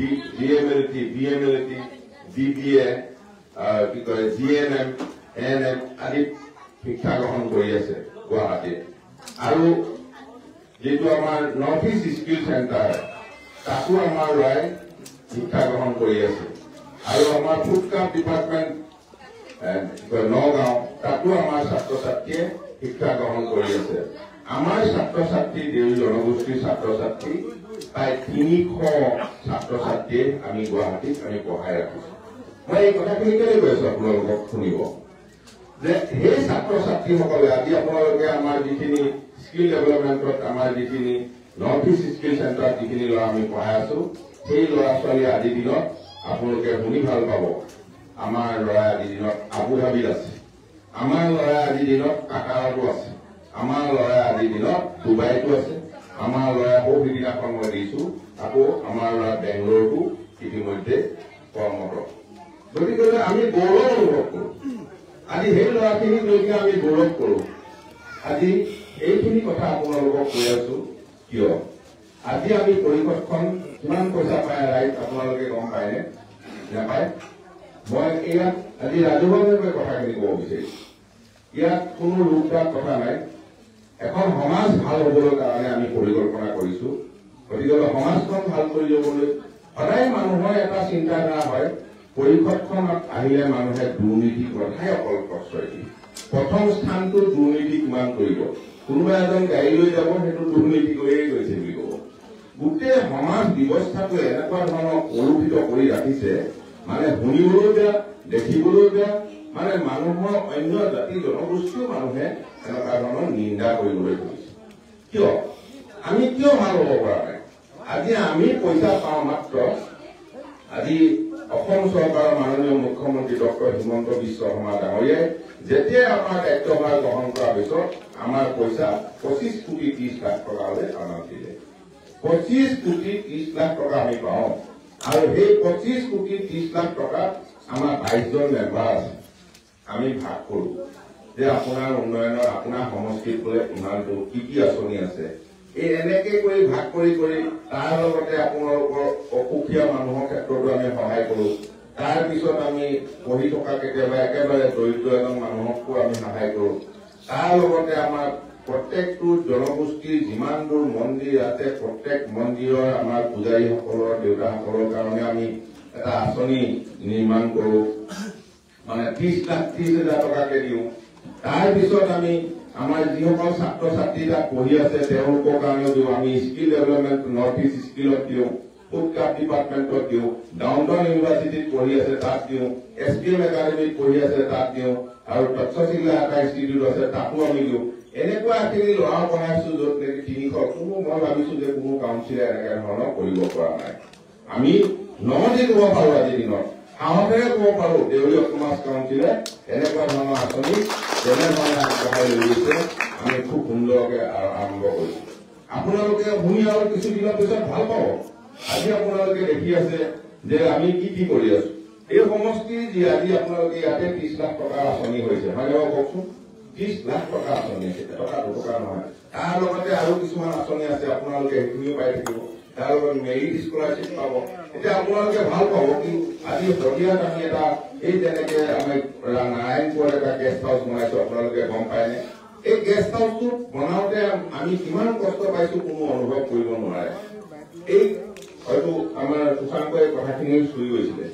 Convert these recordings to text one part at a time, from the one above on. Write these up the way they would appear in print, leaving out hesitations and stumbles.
DMLT, BMLT, DBA, কি কয় GNM, ANM আদি শিক্ষা গ্ৰহণ কৰি আছে গুৱাহাটীত। আৰু যেটো আমাৰ নৰ্থ ইষ্ট স্কিল চেণ্টাৰ তাকো আমাৰ ল'ৰাই শিক্ষা গ্ৰহণ কৰি আছে। আৰু আমাৰ ফুডক্ৰাফ্ট ডিপাৰ্টমেণ্ট নগাঁও তাতো আমাৰ ছাত্ৰ ছাত্ৰীয়ে শিক্ষা গ্ৰহণ কৰি আছে। আমাৰ ছাত্ৰ ছাত্ৰী দেউৰী জনগোষ্ঠীৰ ছাত্ৰ ছাত্ৰী প্ৰায় 300 ছাত্ৰ ছাত্ৰীয়ে আমি গুৱাহাটীত আমি পঢ়াই ৰাখিছো। মই এই কথাখিনি কেলৈ কৈ আছো আপোনালোকক শুনিব যে সেই ছাত্ৰ ছাত্ৰীসকলে আজি আপোনালোকে আমাৰ যিখিনি স্কিল ডেভেলপমেণ্টত আমাৰ যিখিনি নৰ্থ ইষ্ট স্কিল চেণ্টাৰত যিখিনি ল'ৰা আমি পঢ়াই আছো সেই ল'ৰা ছোৱালী আজিৰ দিনত আপোনালোকে শুনি ভাল পাব। আমাৰ ল'ৰা আজিৰ দিনত আবুধাবিত আছে, আমাৰ ল'ৰা আজিৰ দিনত কাটাৰতো আছে, আমাৰ ল'ৰা আজিৰ দিনত ডুবাইতো আছে, আমাৰ ল'ৰা বহুদিনাখন মই দিছো আকৌ আমাৰ ল'ৰা বেংগলোৰতো ইতিমধ্যে কৰ্মৰত। গতিকে আমি গৌৰৱ অনুভৱ কৰো। আজি সেই ল'ৰাখিনিক লৈকে আমি গৌৰৱ কৰো। আজি এইখিনি কথা আপোনালোকক কৈ আছো কিয় আজি আমি পৰিষদখন কিমান পইচা পায় ৰাইট আপোনালোকে গম পায়নে নাপায়? মই ইয়াত আজি ৰাজহুৱাভাৱে কথাখিনি ক'ব বিচাৰিছো। ইয়াত কোনো ৰূপদাক কথা নাই। এখন সমাজ ভাল হ'বৰ কাৰণে আমি পৰিকল্পনা কৰিছো। গতিকে সমাজখন ভাল কৰি যাবলৈ সদায় মানুহৰ এটা চিন্তাধাৰা হয় পৰিষদখনত আহিলে মানুহে দুৰ্নীতি কথাই অকল প্ৰশ্ৰয় দিয়ে। প্ৰথম স্থানটো দুৰ্নীতি কিমান কৰিব। কোনোবা এজন গাড়ী লৈ যাব সেইটো দুৰ্নীতি কৰিয়েই গৈছে বুলি ক'ব। গোটেই সমাজ ব্যৱস্থাটোৱে এনেকুৱা ধৰণৰ কলুষিত কৰি ৰাখিছে মানে শুনিবলৈও বেয়া, দেখিবলৈও বেয়া, মানে মানুহৰ অন্য জাতি জনগোষ্ঠীও মানুহে এনেকুৱা ধৰণৰ নিন্দা কৰিবলৈ ধৰিছে। কিয় আমি কিয় ভাল হ'ব পৰা নাই? আজি আমি পইচা পাওঁ মাত্ৰ। আজি অসম চৰকাৰৰ মাননীয় মুখ্যমন্ত্ৰী ডক্টৰ হিমন্ত বিশ্ব শৰ্মা ডাঙৰীয়াই যেতিয়াই আমাৰ দায়িত্বভাৰ গ্ৰহণ কৰাৰ পিছত আমাৰ পইচা 25 কোটি 30 লাখ টকালৈ আমাক দিলে। 25 কোটি 30 লাখ টকা আমি পাওঁ। আৰু সেই 25 কোটি 30 লাখ টকা আমাৰ 22জন মেম্বাৰ আছে। আমি ভাগ কৰো যে আপোনাৰ উন্নয়নৰ আপোনাৰ সমষ্টিত বোলে ইমানটো কি কি আঁচনি আছে। এই এনেকে কৰি ভাগ কৰি তাৰ লগতে আপোনালোকৰ অসুখীয়া মানুহৰ ক্ষেত্ৰতো আমি সহায় কৰো। তাৰপিছত আমি পঢ়ি থকা কেতিয়াবা একেবাৰে দৰিদ্ৰ এজন মানুহকো আমি সহায় কৰো। তাৰ লগতে আমাৰ প্ৰত্যেকটো জনগোষ্ঠীৰ যিমানবোৰ মন্দিৰ আছে প্ৰত্যেক মন্দিৰৰ আমাৰ পূজাৰীসকলৰ দেউতাসকলৰ কাৰণে আমি এটা আঁচনি নিৰ্মাণ কৰো। মানে 30,000 টকাকে দিওঁ। তাৰপিছত আমি আমাৰ যিসকল ছাত্ৰ ছাত্ৰী তাত পঢ়ি আছে তেওঁলোকৰ কাৰণেও দিওঁ। আমি স্কিল ডেভেলপমেণ্ট নৰ্থ ইষ্ট স্কিলত দিওঁ, ফুডক্ৰাফ্ট ডিপাৰ্টমেণ্টত দিওঁ, ডাউনটাউন ইউনিভাৰ্চিটিত পঢ়ি আছে তাত দিওঁ, SPM একাডেমীত পঢ়ি আছে তাত দিওঁ, আৰু তক্ষশিলা এটা ইনষ্টিটিউট আছে তাতো আমি দিওঁ। এনেকুৱা এখিনি ল'ৰা পঢ়াইছো য'ত নেকি 300 কোনো মই ভাবিছো যে কোনো কাউন্সিলে এনেকুৱা ধৰণৰ কৰিব পৰা নাই। আমি নহদি ক'ব পাৰো আজিৰ দিনত সাহসেৰে ক'ব পাৰো দেউৰী সমাজ কাউন্সিলে এনেকুৱা ধৰণৰ আঁচনি যেনেধৰণে আগবঢ়াই লৈ গৈছে আমি খুব সুন্দৰকে আৰম্ভ কৰিছো। আপোনালোকে শুনি আৰু কিছুদিনৰ পিছত ভাল পাব। আজি আপোনালোকে দেখি আছে যে আমি কি কৰি আছো। এই সমষ্টি যি আজি আপোনালোকে ইয়াতে 30 লাখ টকাৰ আঁচনি হৈছে হয়নে বাৰু কওকচোন? 30 লাখ টকা আঁচনি আছে, টকা 2 টকা নহয়। তাৰ লগতে আৰু কিছুমান আঁচনি আছে আপোনালোকে সেইখিনিও পাই থাকিব। তাৰ লগত মেৰিট স্কলাৰশ্বিপ পাব। এতিয়া আপোনালোকে ভাল পাব কি আজি শদিয়াত আমি এটা এই যেনেকে আমি নাৰায়ণপুৰত এটা গেষ্ট হাউচ বনাইছো আপোনালোকে গম পায়নে? এই গেষ্ট হাউচটো বনাওতে আমি কিমান কষ্ট পাইছো কোনো অনুভৱ কৰিব নোৱাৰে। এই হয়তো আমাৰ সুশাংকই কথাখিনি চুই গৈছিলে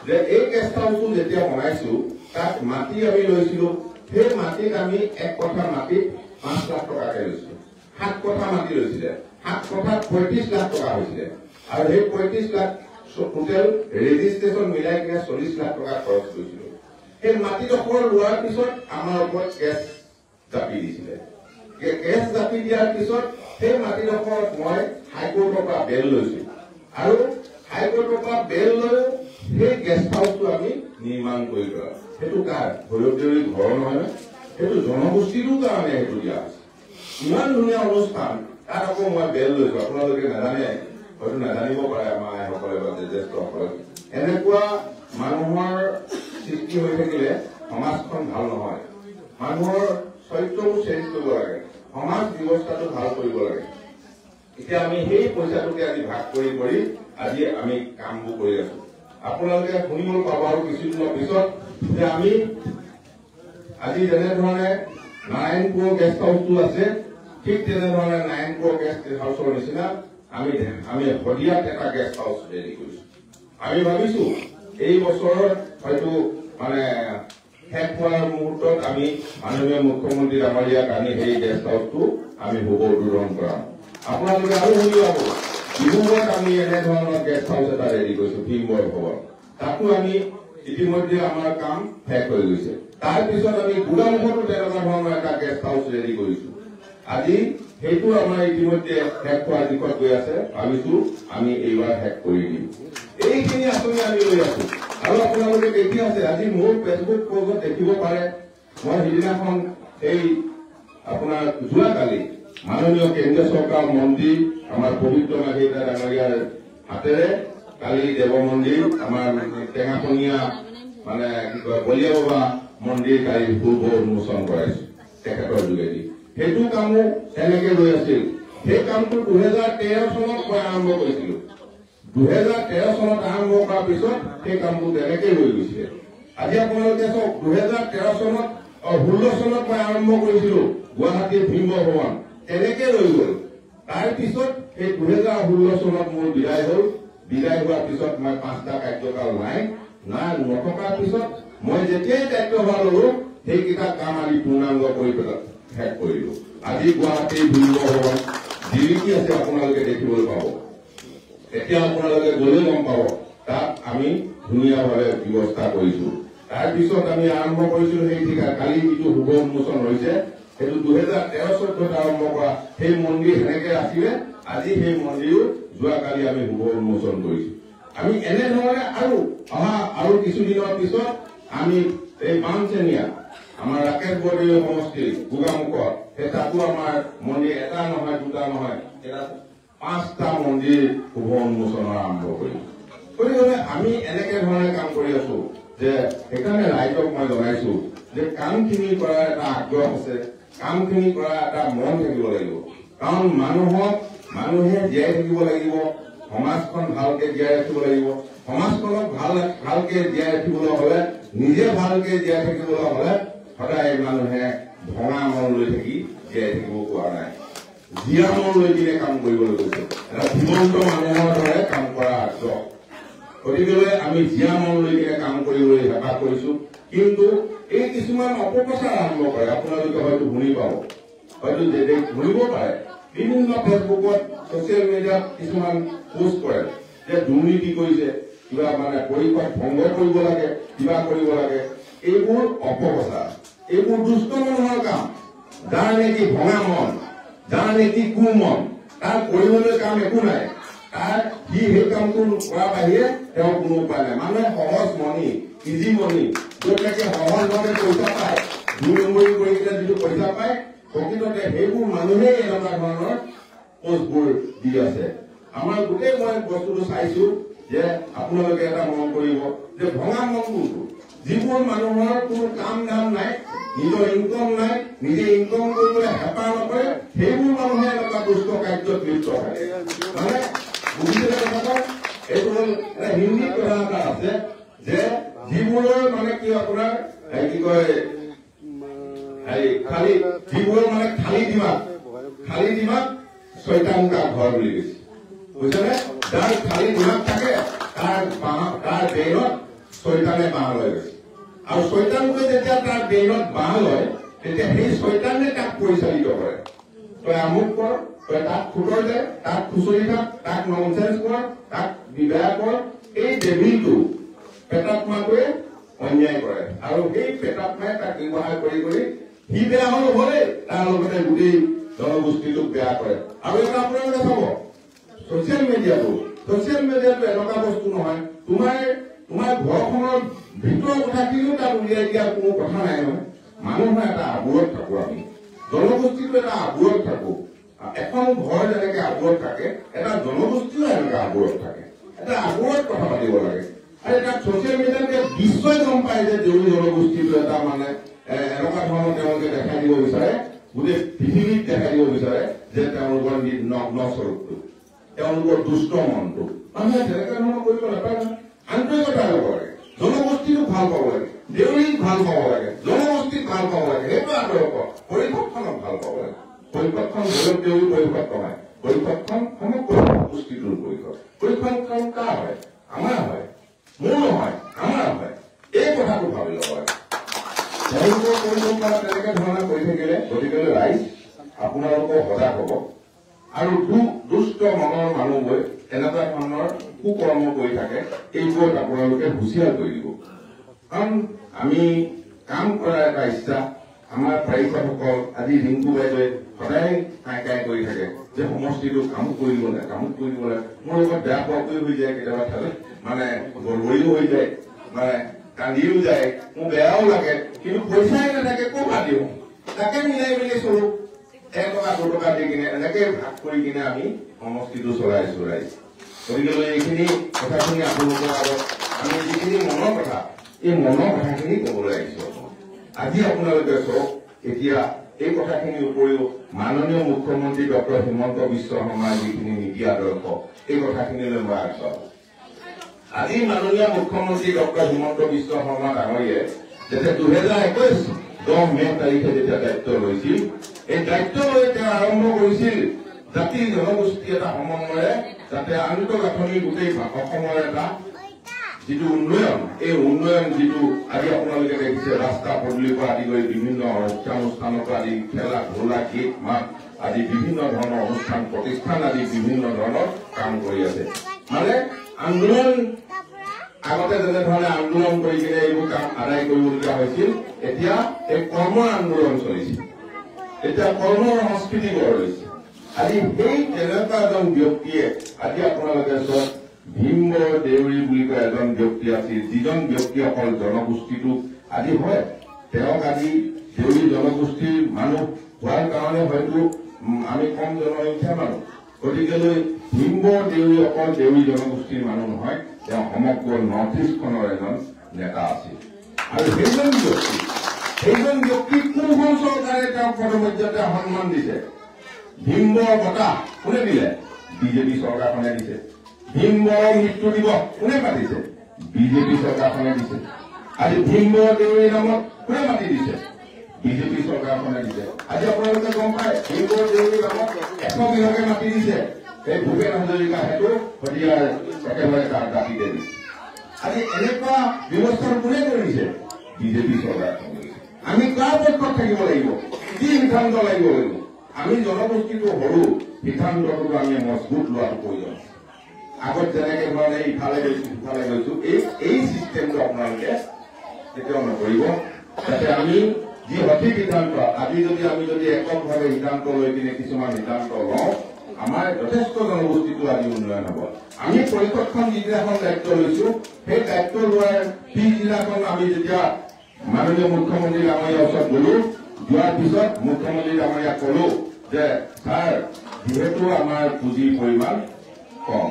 যে এই গেষ্ট হাউচটো যেতিয়া বনাইছো তাত মাটি আমি লৈছিলো। সেই মাটিত আমি 1 কঠা মাটিত 5 লাখ টকাকে লৈছিলো। 7 কঠা মাটি লৈছিলে, 7 কঠাত 35 লাখ টকা হৈছিলে। আৰু সেই 35 লাখ টোটেল ৰেজিষ্ট্ৰেশ্যন মিলাই কিনে 40 লাখ টকা খৰচ কৰিছিলো। সেই মাটিডোখৰ লোৱাৰ পিছত আমাৰ ওপৰত কেছ জাপি দিছিলে। কেছ জাপি দিয়াৰ পিছত সেই মাটিডোখৰত মই হাইকোৰ্টৰ পৰা বেল লৈছো আৰু হাইকোৰ্টৰ পৰা বেল লৈ সেই গেষ্ট হাউচটো আমি নিৰ্মাণ কৰি লোৱা। সেইটো কাৰ ভৈৰৱদেউৰী ঘৰ নহয় ন, সেইটো জনগোষ্ঠীটোৰ কাৰণে সেইটো দিয়া হৈছে। ইমান ধুনীয়া অনুষ্ঠান তাত আকৌ মই বেল লৈছো। আপোনালোকে নাজানে, হয়তো নাজানিব পাৰে আমাৰ আইসকলে বা জ্যেষ্ঠসকলে। এনেকুৱা মানুহৰ সৃষ্টি হৈ থাকিলে সমাজখন ভাল নহয়। মানুহৰ চৰিত্ৰবোৰ চেঞ্জ কৰিব লাগে, সমাজ ব্যৱস্থাটো ভাল কৰিব লাগে। এতিয়া আমি সেই পইচাটোকে আজি ভাগ কৰি কৰি আজি আমি কামবোৰ কৰি আছো আপোনালোকে শুনিবলৈ পাব আৰু কিছুদিনৰ পিছত যে আমি আজি যেনেধৰণে নাৰায়ণপুৰ গেষ্ট হাউচটো আছে ঠিক তেনেধৰণে নাৰায়ণপুৰ গেষ্ট হাউচৰ নিচিনা আমি শদিয়াত এটা গেষ্ট হাউচ ৰেডি কৰিছো আমি ভাবিছো এই বছৰত হয়তো মানে শেষ হোৱাৰ মুহূৰ্তত আমি মাননীয় মুখ্যমন্ত্ৰী আমাৰ ইয়াত আনি সেই গেষ্ট হাউচটো আমি শুভ উদ্বোধন কৰাম আপোনালোকে আৰু শুনি পাব ডিব্ৰুগড়ত আমি এনেধৰণৰ গেষ্ট হাউচ এটা ৰেডি কৰিছো ভীমবৰ ভৱন তাতো আমি ইতিমধ্যে আমাৰ কাম শেষ হৈ গৈছে তাৰপিছত আমি গোলামুখতো তেনেকুৱা ধৰণৰ এটা গেষ্ট হাউচ ৰেডি কৰিছো আজি সেইটো আমাৰ ইতিমধ্যে শেষ হোৱাৰ দিশত গৈ আছে ভাবিছো আমি এইবাৰ শেষ কৰি দিম এইখিনি আঁচনি আমি লৈ আছো আৰু আপোনালোকে দেখি আছে আজি মোৰ ফেচবুক পেজত দেখিব পাৰে মই সিদিনাখন এই আপোনাৰ যোৱাকালি মাননীয় কেন্দ্ৰীয় চৰকাৰ মন্ত্ৰী আমাৰ পবিত্ৰ নাগৰিকা ডাঙৰীয়াৰ হাতেৰে কালি দেৱ মন্দিৰ আমাৰ টেঙাপনীয়া মানে কি কয় বলিয়া বাবা মন্দিৰ কালি শুভ উন্মোচন কৰাইছো তেখেতৰ যোগেদি সেইটো কামো তেনেকে লৈ আছিল সেই কামটো 2013 চনত মই আৰম্ভ কৰিছিলো 2013 চনত আৰম্ভ কৰাৰ পিছত সেই কামটো তেনেকে লৈ গৈছে আজি আপোনালোকে চাওক 2013 চনত 16 চনত মই আৰম্ভ কৰিছিলো গুৱাহাটীৰ ভীমবৰ ভৱন তেনেকে লৈ গ'ল তাৰপিছত সেই 2016 চনত মোৰ বিদায় হ'ল বিদায় হোৱাৰ পিছত মই 5টা কাৰ্যকাল নাই নথকাৰ পিছত মই যেতিয়াই দায়িত্বভাৰ ললো সেইকেইটা কাম আমি পূৰ্ণাংগ কৰি পেলাই শেষ কৰিলো আজি গুৱাহাটীৰ ভীমবৰ ভৱন জিলিকি আছে আপোনালোকে দেখিবলৈ পাব এতিয়া আপোনালোকে গ'লে গম পাব তাত আমি ধুনীয়াভাৱে ব্যৱস্থা কৰিছো তাৰপিছত আমি আৰম্ভ কৰিছিলো সেই ঠিকা কালি যিটো শুভ উন্মোচন হৈছে সেইটো 2013-14 আৰম্ভ কৰা সেই মন্দিৰ সেনেকে আছিলে আজি সেই মন্দিৰো যোৱাকালি আমি শুভ উন্মোচন কৰিছো আমি এনেধৰণে আৰু অহা আৰু কিছুদিনৰ পিছত আমি এই বামচেনিয়া আমাৰ ৰাকেশ বৰদলৈ সমষ্টি গোগামুখত সেই তাতো আমাৰ মন্দিৰ এটা নহয় দুটা নহয় এটা 5টা মন্দিৰ শুভ উন্মোচন আৰম্ভ কৰিম গতিকে আমি এনেকে ধৰণে কাম কৰি আছো যে সেইকাৰণে ৰাইজক মই জনাইছো যে কামখিনি কৰাৰ এটা আগ্ৰহ আছে কামখিনি কৰাৰ এটা মন থাকিব লাগিব কাৰণ মানুহে জীয়াই থাকিব লাগিব সমাজখন ভালকে জীয়াই ৰাখিব লাগিব সমাজখনক ভালকে জীয়াই ৰাখিবলৈ হলে নিজে ভালকে জীয়াই থাকিবলৈ হলে সদায় মানুহে ভঙা মন লৈ থাকি জীয়াই থাকিব পৰা নাই জীয়া মন লৈ কিনে কাম কৰিবলৈ গৈছে এটা জীৱন্ত মানুহৰ দৰে কাম কৰা আগ্ৰহ গতিকে আমি জীয়া মন লৈ কিনে কাম কৰিবলৈ হেঁপাহ কৰিছো কিন্তু এই কিছুমান অপপ্ৰচাৰ আৰম্ভ কৰে আপোনালোকে হয়তো শুনি পাব হয়তো শুনিব পাৰে বিভিন্ন ফেচবুকত ছচিয়েল মিডিয়াত কিছুমান পোষ্ট কৰে যে দুৰ্নীতি কৰিছে কিবা মানে পৰিষদ ভংগ কৰিব লাগে কিবা কৰিব লাগে এইবোৰ অপপ্ৰচাৰ এইবোৰ দুষ্ট মানুহৰ কাম যাৰ নেকি ভঙা মন যাৰ নেকি কুমন তাৰ কৰিবলৈ কাম একো নাই তাৰ সেই কামটো কৰাৰ বাহিৰে তেওঁৰ কোনো উপায় নাই মানুহে সহজ মনি ইজি মনি য'ত নেকি সহজভাৱে পইচা পায় 2 নম্বৰী কৰি কিনে যিটো পইচা পায় প্ৰকৃততে সেইবোৰ মানুহেই এনেকুৱা ধৰণৰ পোষ্টবোৰ দি আছে আমাৰ গোটেই মই বস্তুটো চাইছো যে আপোনালোকে এটা মন কৰিব যে ভঙা মনটো যিবোৰ মানুহৰ কোনো কাম ধাম নাই নিজৰ ইনকম নাই নিজে ইনকম কৰিবলৈ হেঁপাহ নকৰে সেইবোৰ মানুহে এনেকুৱা দুষ্ট কাৰ্যত লিপ্ত হয় মানে বুজিলে কথাটো এইটো হ'ল এটা হিন্দী কথা এটা আছে যে যিবোৰৰ মানে কি আপোনাৰ কি কয় খালি যিবোৰৰ মানে খালি দিমাগ ছয়তান কাৰ ঘৰ বুলি কৈছে বুজিছেনে যাৰ খালি দিমাগ থাকে তাৰ ব্ৰেইনত ছয়তানে বাঁহ লৈ গৈছে আৰু ছয়তানটোৱে যেতিয়া তাৰ ব্ৰেইনত বাঁহ লয় তেতিয়া সেই ছয়তানে তাক পৰিচালিত কৰে তই আমুক কৰ তই তাক খুটৰ দে তাক খুচৰি থাক তাক ননচেন্স কৰ তাক বিবাহ কৰ এই ডেভিলটো প্ৰেতাত্মাটোৱে অন্যায় কৰে আৰু সেই প্ৰেতাত্মাই তাক ব্যৱহাৰ কৰি সি বেয়া হল হলে তাৰ লগতে গোটেই জনগোষ্ঠীটোক বেয়া কৰে আৰু এটা আপোনালোকে চাব ছচিয়েল মিডিয়াটো এনেকুৱা বস্তু নহয় তোমাৰ ঘৰখনৰ ভিতৰৰ কথাখিনিও তাত উলিয়াই দিয়াৰ কোনো কথা নাই নহয় মানুহৰ এটা আবুৰত থাকো আমি জনগোষ্ঠীটো এটা আবুৰত থাকো এখন ঘৰ যেনেকে আবুৰত থাকে এটা জনগোষ্ঠীও এনেকে আবুৰত থাকে এটা আবুৰত কথা পাতিব লাগে আৰু এটা ছচিয়েল মিডিয়াতে বিশ্বই গম পায় যে দেউৰী জনগোষ্ঠীটো এটা মানে এনেকুৱা ধৰণৰ তেওঁলোকে দেখাই দিব বিচাৰে গোটেই পৃথিৱীত দেখাই দিব বিচাৰে যে তেওঁলোকৰ নগ্ন স্বৰূপটো, তেওঁলোকৰ দুষ্ট মনটো। মানুহে তেনেকুৱা ধৰণৰ কৰিব নাপায় নহয়। আন্তৰিকতা হ'ব লাগে, জনগোষ্ঠীটোক ভাল পাব লাগে, দেউৰীক ভাল পাব লাগে, জনগোষ্ঠীক ভাল পাব লাগে, সেইটো আদৰ্শ। পৰিষদখনক ভাল পাব লাগে। পৰিষদখন গৌৰৱ দেউৰী পৰিষদ নহয়, পৰিষদখন সমগ্ৰ গোষ্ঠীটোৰ পৰিষদ। পৰিষদখন কাৰ হয়? আমাৰ হয়, মোৰ নহয়, আমাৰ হয়। এই কথাটো ভাবি ল'ব লাগে। তেওঁলোকৰ পৰিকল্পনা তেনেকে ধৰণে কৰি থাকিলে গতিকে ৰাইজ আপোনালোকৰ সজাগ হ'ব আৰু দুষ্ট মনৰ মানুহবোৰে এনেকুৱা ধৰণৰ কুকৰ্ম কৰি থাকে, এইবোৰত আপোনালোকে হুঁচিয়াৰ কৰি দিব। কাৰণ আমি কাম কৰাৰ এটা ইচ্ছা, আমাৰ পাৰিষদসকল আজি ৰিংকু বাইদেৱে সদায় কাই কাই কৰি থাকে যে সমষ্টিটো কামত কৰি দিব লাগে, কামত কৰি দিব লাগে। মোৰ লগত বেয়া পোৱাকৈ হৈ যায়, কেতিয়াবা ঠালে মানে গড়বড়িও হৈ যায়, মানে কান্দিও যায়, মোৰ বেয়াও লাগে, কিন্তু পইচাই নাথাকে, ক'ৰ পৰা দিওঁ? তাকে মিলাই মিলি চলো, 1 টকা 2 টকা দি কিনে এনেকে ভাগ কৰি কিনে আমি সমষ্টিটো চলাইছো ৰাইজ। গতিকে এইখিনি কথাখিনি আপোনালোকৰ আগত আমি যিখিনি মনৰ কথা, এই মনৰ কথাখিনি ক'বলৈ আহিছো। আজি আপোনালোকে চাওক, এতিয়া এই কথাখিনিৰ উপৰিও মাননীয় মুখ্যমন্ত্ৰী ডক্টৰ হিমন্ত বিশ্ব শৰ্মাৰ যিখিনি নীতি আদৰ্শ, এই কথাখিনিলৈ মই আগবাঢ়ো। আজি মাননীয় মুখ্যমন্ত্ৰী ডক্টৰ হিমন্ত বিশ্ব শৰ্মা ডাঙৰীয়ে যেতিয়া 2021 10 মে তাৰিখে যেতিয়া দায়িত্ব লৈছিল, এই দায়িত্ব লৈ তেওঁ আৰম্ভ কৰিছিল জাতি জনগোষ্ঠী এটা সমন্বয়ে যাতে আন্তঃগাঁথনি গোটেই অসমৰ এটা যিটো উন্নয়ন, এই উন্নয়ন যিটো আজি আপোনালোকে দেখিছে ৰাস্তা পদূলিৰ পৰা আদি কৰি বিভিন্ন অনুষ্ঠানৰ পৰা আদি খেলা ধূলা গীত মাত আদি বিভিন্ন ধৰণৰ অনুষ্ঠান প্ৰতিষ্ঠান আদি বিভিন্ন ধৰণৰ কাম কৰি আছে। মানে আন্দোলন আগতে যেনেধৰণে আন্দোলন কৰি কিনে এইবোৰ কাম আদায় কৰিবলগীয়া হৈছিল, এতিয়া এই কৰ্ম আন্দোলন চলিছে, এতিয়া কৰ্ম সংস্কৃতি গঢ় লৈছে। আজি সেই তেনেকুৱা এজন ব্যক্তিয়ে আজি আপোনালোকে চোৱা ভীমবৰ দেউৰী বুলি কয় এজন ব্যক্তি আছিল, যিজন ব্যক্তি অকল জনগোষ্ঠীটো আজি হয়, তেওঁক আজি দেউৰী জনগোষ্ঠীৰ মানুহ হোৱাৰ কাৰণে হয়তো আমি কম জনসংখ্যা মানুহ। গতিকেলৈ ভীমবৰ দেউৰী অকল দেউৰী জনগোষ্ঠীৰ মানুহ নহয়, তেওঁ সমগ্ৰ নৰ্থ ইষ্টখনৰ এজন নেতা আছিল। আৰু সেইজন ব্যক্তিক কোনখন চৰকাৰে তেওঁক পদমৰ্যাদা সন্মান দিছে? ভীমবৰ বঁটা কোনে দিলে? বিজেপি চৰকাৰখনে দিছে। ভীমবৰ মৃত্যু দিৱস কোনে পাতিছে? বিজেপি চৰকাৰখনে দিছে। আজি ভীমবৰ দেউৰীৰ নামত কোনে মাতি দিছে? বিজেপি চৰকাৰখনে দিছে। আজি আপোনালোকে গম পায় ভীমবৰ দেউৰীৰ নামত 100 বিঘাকে মাতি দিছে। এই ভূপেন হাজৰিকা সেইটো শদিয়াৰ একেবাৰে তাৰ দাঁতিতে দিছে। আজি এনেকুৱা ব্যৱস্থা কোনে কৰিছে? বিজেপি চৰকাৰখনে। আমি কাৰ পক্ষত থাকিব লাগিব? কি সিদ্ধান্ত লাগিব? আমি জনগোষ্ঠীটো সৰু, সিদ্ধান্তটো আমি মজবুত লোৱাটো প্ৰয়োজন। আগত যেনেকে ধৰণে ইফালে গৈছো সিফালে গৈছো, এই চিষ্টেমটো আপোনালোকে কেতিয়াও নকৰিব। যাতে আমি যি সঠিক সিদ্ধান্ত, আজি আমি যদি এককভাৱে সিদ্ধান্ত লৈ কিনে কিছুমান সিদ্ধান্ত লওঁ, আমাৰ যথেষ্ট জনগোষ্ঠীটো আজি উন্নয়ন হ'ব। আমি পৰিষদখন যিদিনাখন দায়িত্ব লৈছো, সেই দায়িত্ব লোৱাৰ পিছদিনাখন আমি যেতিয়া মাননীয় মুখ্যমন্ত্ৰী ডাঙৰীয়াৰ ওচৰত গলো, যোৱাৰ পিছত মুখ্যমন্ত্ৰী ডাঙৰীয়াক কলো যে ছাৰ, যিহেতু আমাৰ পুঁজিৰ পৰিমাণ কম,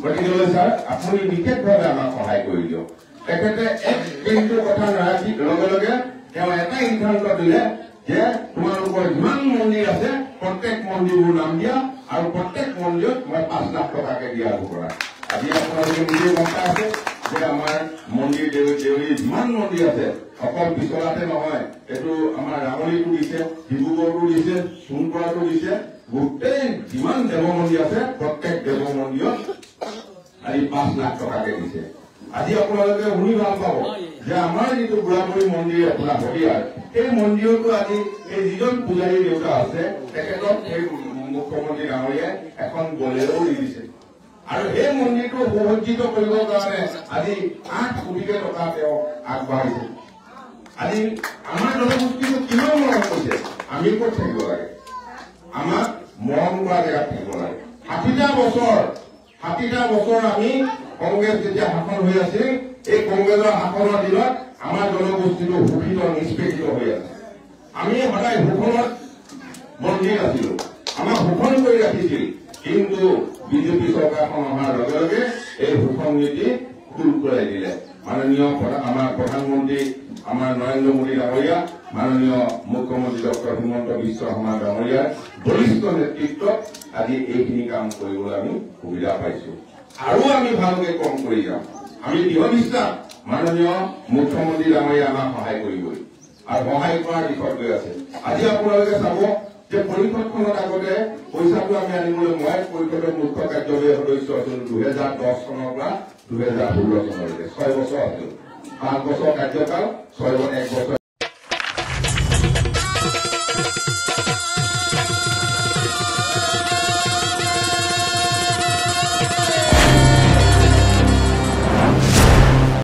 গতিকে ছাৰ আপুনি বিশেষভাৱে আমাক সহায় কৰি দিয়ক। তেখেতে এক দিনটোৰ কথা নাৰাখি লগে লগে তেওঁ এটা সিদ্ধান্ত দিলে যে তোমালোকৰ যিমান মন্দিৰ আছে প্ৰত্যেক মন্দিৰবোৰ নাম দিয়া আৰু প্ৰত্যেক মন্দিৰত মই 5 লাখ টকাকে দিয়া হ'ব পৰা। আজি আপোনালোকে নিজে গম পাই আছে যে আমাৰ মন্দিৰ দেউৰী যিমান মন্দিৰ আছে, অকল পিছলাতে নহয়, এইটো আমাৰ ৰামলীটো দিছে, ডিব্ৰুগড়টো দিছে, সোণপৰাটো দিছে, গোটেই যিমান দেৱ মন্দিৰ আছে প্ৰত্যেক দেৱ মন্দিৰত আজি 5 লাখ টকাকে দিছে। আজি আপোনালোকে শুনি ভাল পাব যে আমাৰ যিটো বুঢ়াবুঢ়ী মন্দিৰ আপোনাৰ শদিয়াৰ, সেই মন্দিৰতো আজি এই যিজন পূজাৰী দেউতা আছে তেখেতক সেই মুখ্যমন্ত্ৰী ডাঙৰীয়াই এখন বলেৰো দি দিছে। আৰু সেই মন্দিৰটো সুসজ্জিত কৰিবৰ কাৰণে আজি 8 কোটিকে টকা তেওঁ আগবাঢ়িছে। আজি আমাৰ জনগোষ্ঠীটো কিমান মৰম কৰিছে, আমি ক'ত থাকিব লাগে? আমাক মৰম কৰা জেগাত থাকিব লাগে। 60টা বছৰ আমি কংগ্ৰেছ যেতিয়া শাসন হৈ আছিল, এই কংগ্ৰেছৰ শাসনৰ দিনত আমাৰ জনগোষ্ঠীটো শোষিত নিষ্পেষিত হৈ আছে। আমি সদায় শোষণত বন্দী আছিলো, আমাক শোষণ কৰি ৰাখিছিল। কিন্তু বিজেপি চৰকাৰখন অহাৰ লগে লগে এই শোষণ নীতি খুল কৰাই দিলে। মাননীয় মাননীয় আমাৰ প্ৰধানমন্ত্ৰী আমাৰ নৰেন্দ্ৰ মোদী ডাঙৰীয়া মাননীয় মুখ্যমন্ত্ৰী ডক্টৰ হিমন্ত বিশ্ব শৰ্মা ডাঙৰীয়াৰ বলিষ্ঠ নেতৃত্বত আজি এইখিনি কাম কৰিবলৈ আমি সুবিধা পাইছো আৰু আমি ভালকে কম কৰি যাম আমি দৃঢ় বিশ্বাস মাননীয় মুখ্যমন্ত্ৰী ডাঙৰীয়া আমাক সহায় কৰিবই আৰু সহায় কৰাৰ দিশত গৈ আছে আজি আপোনালোকে চাব যে পৰিষদখনত আগতে পইচাটো আমি আনিবলৈ মই পৰিষদৰ মুখ্য কাৰ্যবাহী সদস্য আছিলো 2010 চনৰ পৰা 2016 চনলৈকে 6 বছৰ আছিল 5 বছৰ কাৰ্যকাল 1 বছৰ